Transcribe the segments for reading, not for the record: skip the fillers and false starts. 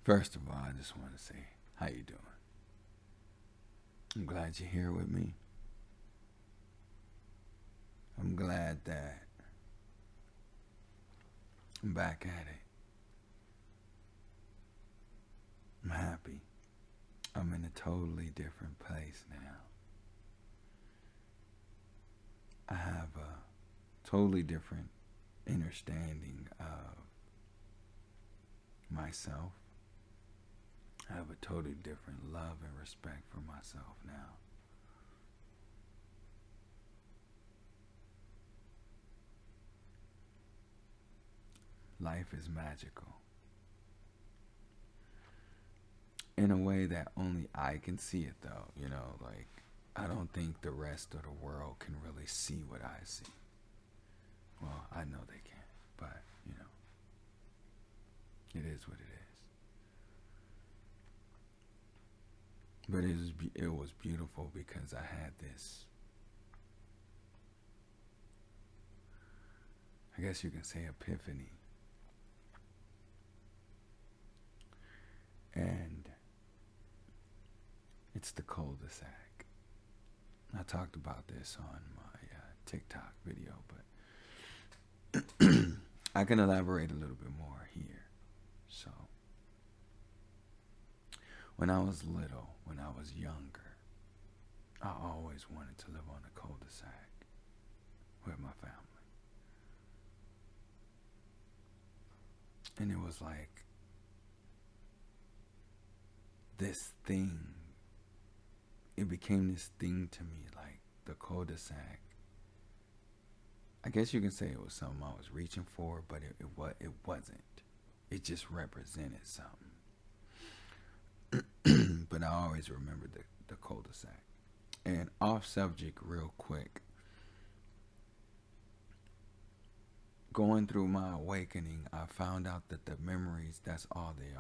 First of all, I just want to say, how you doing? I'm glad you're here with me. I'm glad that I'm back at it. I'm happy. I'm in a totally different place now. I have a totally different understanding of myself. I have a totally different love and respect for myself now. Life is magical in a way that only I can see it, though. Like, I don't think the rest of the world can really see what I see. Well, I know they can, but, it is what it is. But it was beautiful because I had this, I guess you can say, epiphany. And it's the cul-de-sac. I talked about this on my TikTok video, but I can elaborate a little bit more here. So, when I was little, when I was younger, I always wanted to live on a cul-de-sac with my family. And it was like this thing. It became this thing to me, like the cul-de-sac. I guess you can say it was something I was reaching for, but it wasn't. It just represented something. But I always remembered the cul-de-sac. And off subject real quick. Going through my awakening, I found out that the memories, that's all they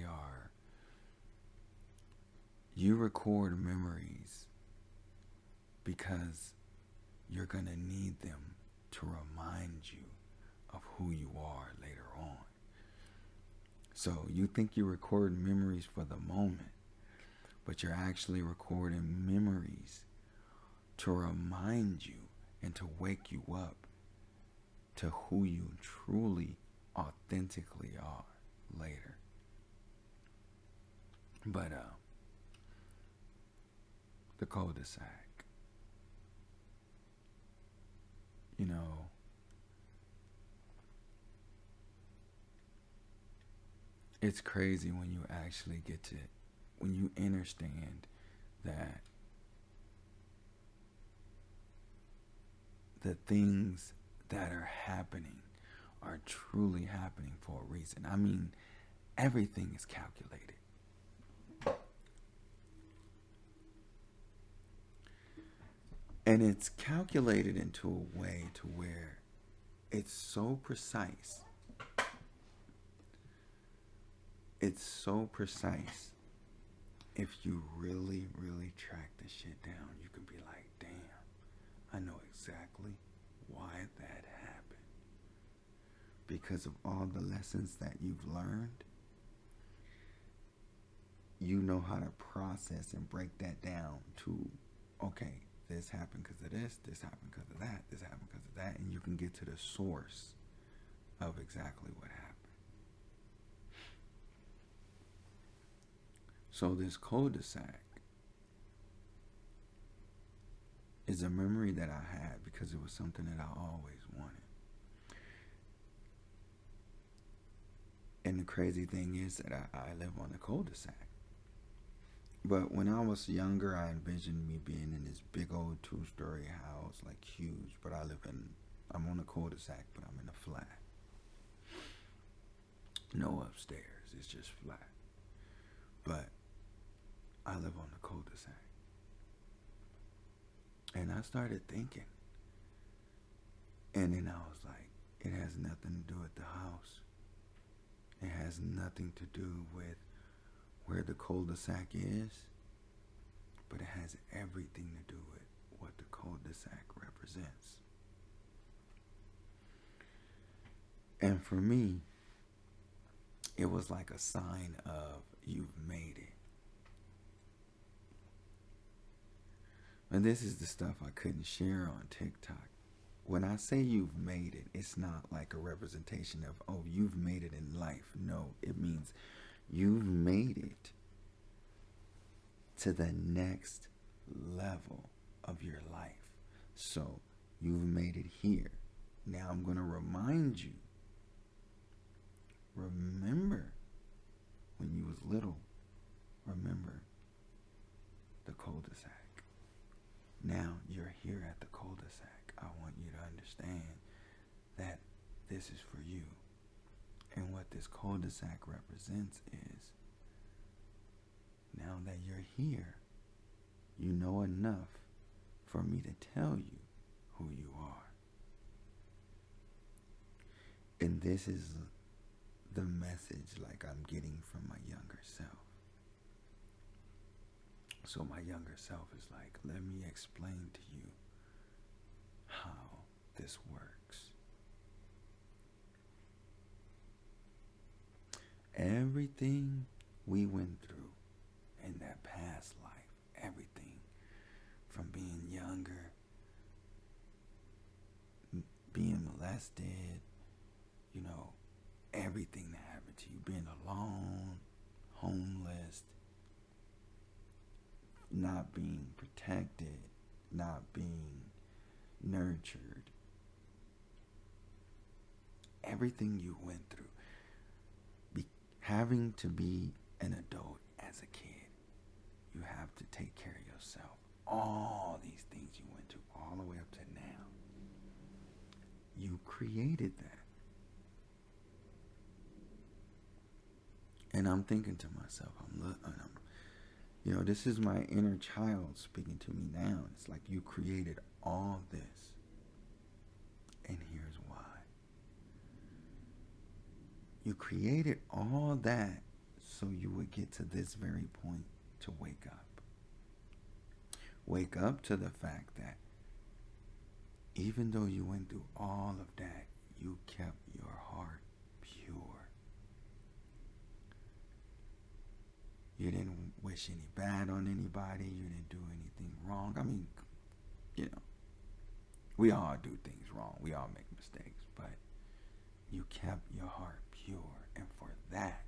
are. You record memories because you're going to need them to remind you of who you are later on. So you think you record memories for the moment, but you're actually recording memories to remind you and to wake you up to who you truly, authentically are later. But the cul-de-sac, it's crazy when you actually when you understand that the things that are happening are truly happening for a reason. I mean, everything is calculated. And it's calculated into a way to where it's so precise. It's so precise. If you really, really track the shit down, you can be like, damn, I know exactly why that happened. Because of all the lessons that you've learned, you know how to process and break that down to, okay, this happened because of this happened because of that, this happened because of that, and you can get to the source of exactly what happened. So this cul-de-sac is a memory that I had because it was something that I always wanted. And the crazy thing is that I live on a cul-de-sac. But when I was younger, I envisioned me being in this big old 2-story house, like huge. But I'm on a cul-de-sac, but I'm in a flat. No upstairs, it's just flat. But I live on a cul-de-sac. And I started thinking. And then I was like, it has nothing to do with the house. It has nothing to do with where the cul-de-sac is, but it has everything to do with what the cul-de-sac represents. And for me, It was like a sign of you've made it. And this is the stuff I couldn't share on TikTok. When I say you've made it, it's not like a representation of, oh, you've made it in life. No, it means you've made it to the next level of your life. So you've made it here. Now I'm going to remind you. Remember when you was little. Remember the cul-de-sac. Now you're here at the cul-de-sac. I want you to understand that this is for you. And what this cul-de-sac represents is, now that you're here, you know enough for me to tell you who you are. And this is the message like I'm getting from my younger self. So my younger self is like, let me explain to you how this works. Everything we went through in that past life, everything from being younger, being molested, you know, everything that happened to you, being alone, homeless, not being protected, not being nurtured, everything you went through, having to be an adult as a kid, you have to take care of yourself. All these things you went through, all the way up to now, you created that. And I'm thinking to myself, you know, this is my inner child speaking to me now. It's like you created all this. And here's why. You created all that so you would get to this very point to wake up. Wake up to the fact that even though you went through all of that, you kept your heart pure. You didn't wish any bad on anybody. You didn't do anything wrong. I mean, you know, we all do things wrong. We all make mistakes. But you kept your heart pure. And for that,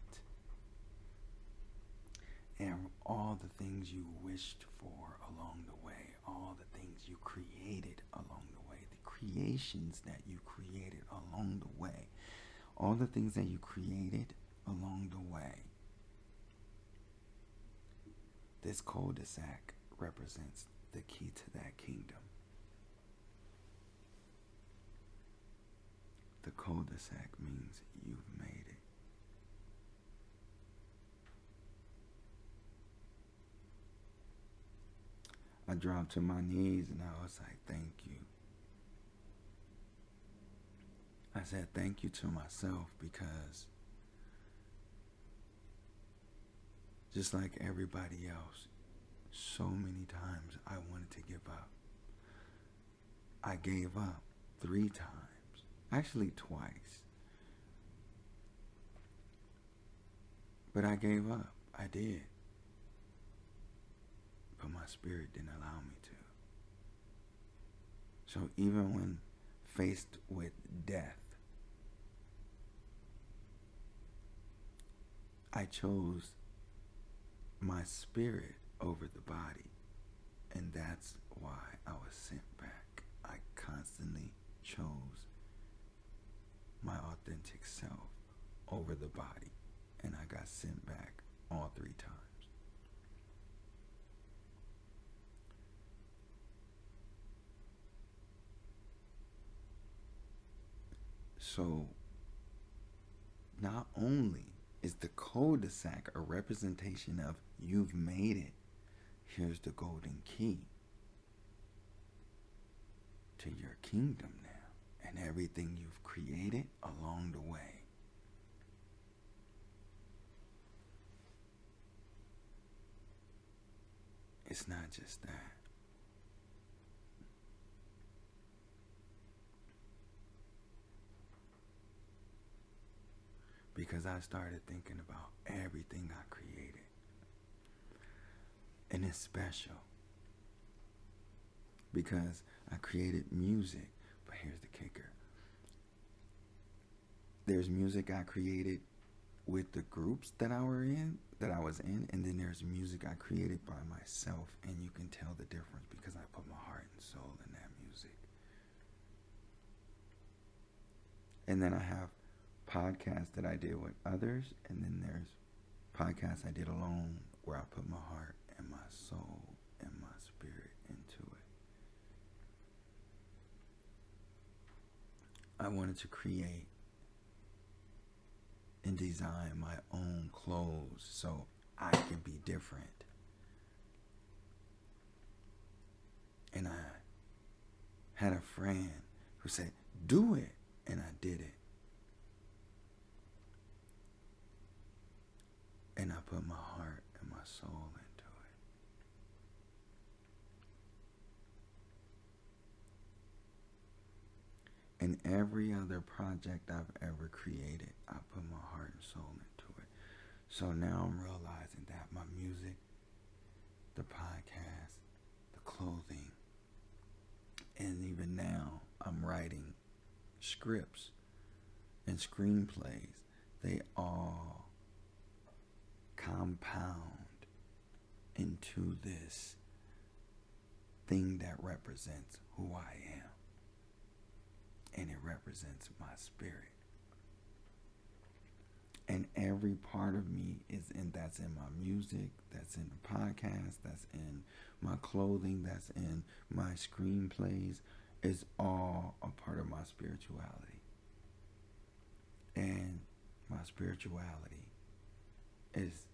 and all the things you wished for along the way, all the things you created along the way, the creations that you created along the way, all the things that you created along the way, this cul-de-sac represents the key to that kingdom. The cul-de-sac means you've made it. I dropped to my knees and I was like, thank you. I said thank you to myself because just like everybody else, so many times I wanted to give up. I gave up 3 times, actually twice. But I gave up. I did. But my spirit didn't allow me to. So even when faced with death, I chose my spirit over the body. And that's why I was sent back. I constantly chose my authentic self over the body. And I got sent back all 3 times. So, not only is the cul-de-sac a representation of you've made it, here's the golden key to your kingdom now and everything you've created along the way. It's not just that. because I started thinking about everything I created. And it's special because I created music. But here's the kicker. There's music I created with the groups that I was in, and then there's music I created by myself, and you can tell the difference because I put my heart and soul in that music. And then I have podcasts that I did with others, and then there's podcasts I did alone where I put my heart and my soul and my spirit into it. I wanted to create and design my own clothes so I can be different. And I had a friend who said, do it. And I did it. And I put my heart and my soul into it. And every other project I've ever created, I put my heart and soul into it. So now I'm realizing that my music, the podcast, the clothing, and even now I'm writing scripts and screenplays. They all compound into this thing that represents who I am. And it represents my spirit. And every part of me that's in my music, that's in the podcast, that's in my clothing, that's in my screenplays, is all a part of my spirituality. And my spirituality is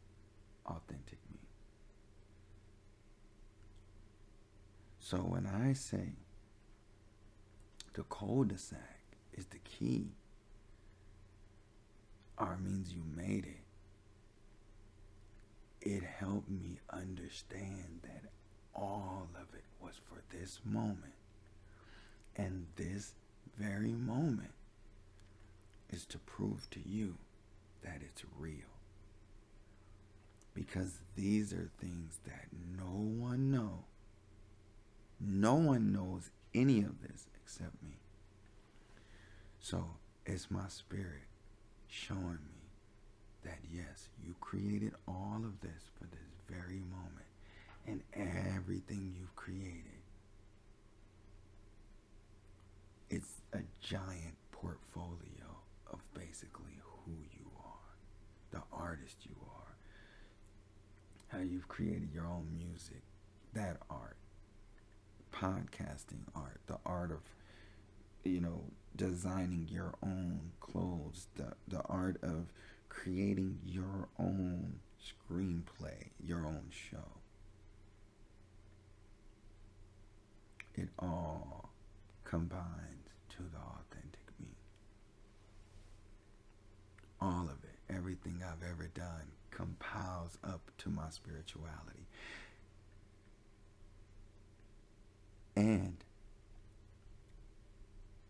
authentic me. So when I say the cul-de-sac is the key, or means you made it, it helped me understand that all of it was for this moment. And this very moment is to prove to you that it's real. Because these are things that no one knows. No one knows any of this except me. So it's my spirit showing me that yes, you created all of this for this very moment. And everything you've created, it's a giant portfolio of basically who you are, the artist you are, how you've created your own music, that art, podcasting art, the art of, designing your own clothes, the art of creating your own screenplay, your own show. It all combines to the authentic me. All of it, everything I've ever done compiles up to my spirituality. And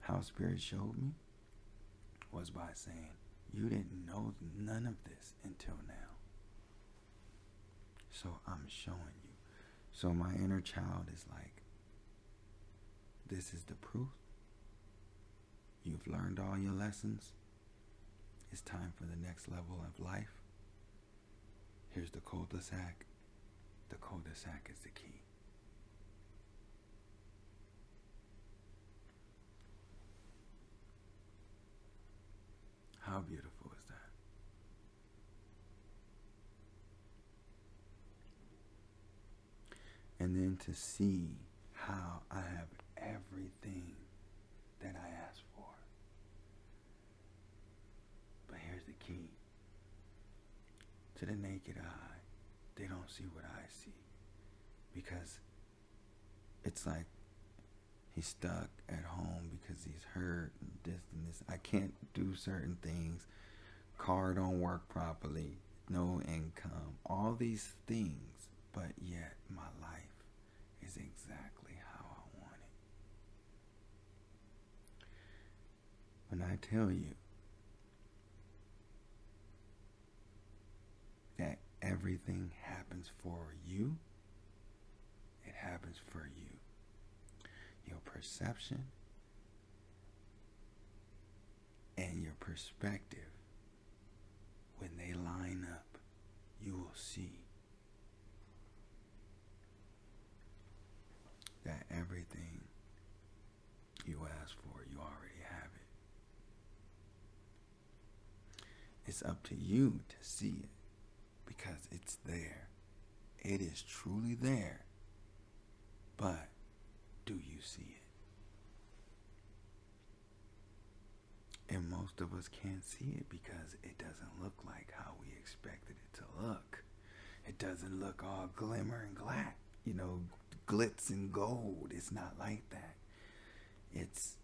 how Spirit showed me was by saying, you didn't know none of this until now. So I'm showing you. So my inner child is like, this is the proof. You've learned all your lessons. It's time for the next level of life. Here's the cul-de-sac. The cul-de-sac is the key. How beautiful is that? And then to see how I have everything that I asked for. But here's the key. To the naked eye, they don't see what I see. Because it's like he's stuck at home because he's hurt and this and this. I can't do certain things. Car don't work properly. No income. All these things. But yet my life is exactly how I want it. When I tell you everything happens for you, it happens for you. Your perception and your perspective, when they line up, you will see that everything you ask for, you already have it. It's up to you to see it because it's there. It is truly there. But do you see it? And most of us can't see it because it doesn't look like how we expected it to look. It doesn't look all glimmer and glitz and gold. It's not like that. It's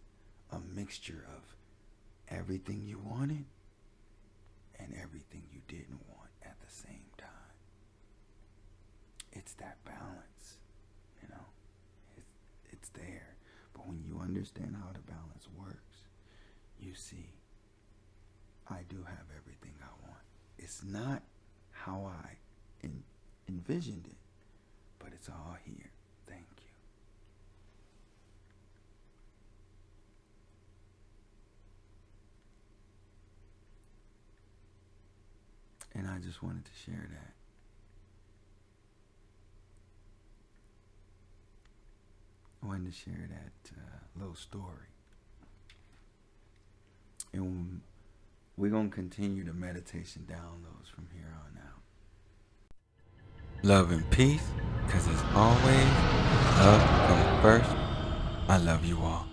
a mixture of everything you wanted and everything you didn't want at the same time. It's that balance, it's there. But when you understand how the balance works, you see, I do have everything I want. It's not how I envisioned it, but it's all here. Thank you. And I just wanted to share that. I wanted to share that little story. And we're going to continue the meditation downloads from here on out. Love and peace, because as always, love comes first. I love you all.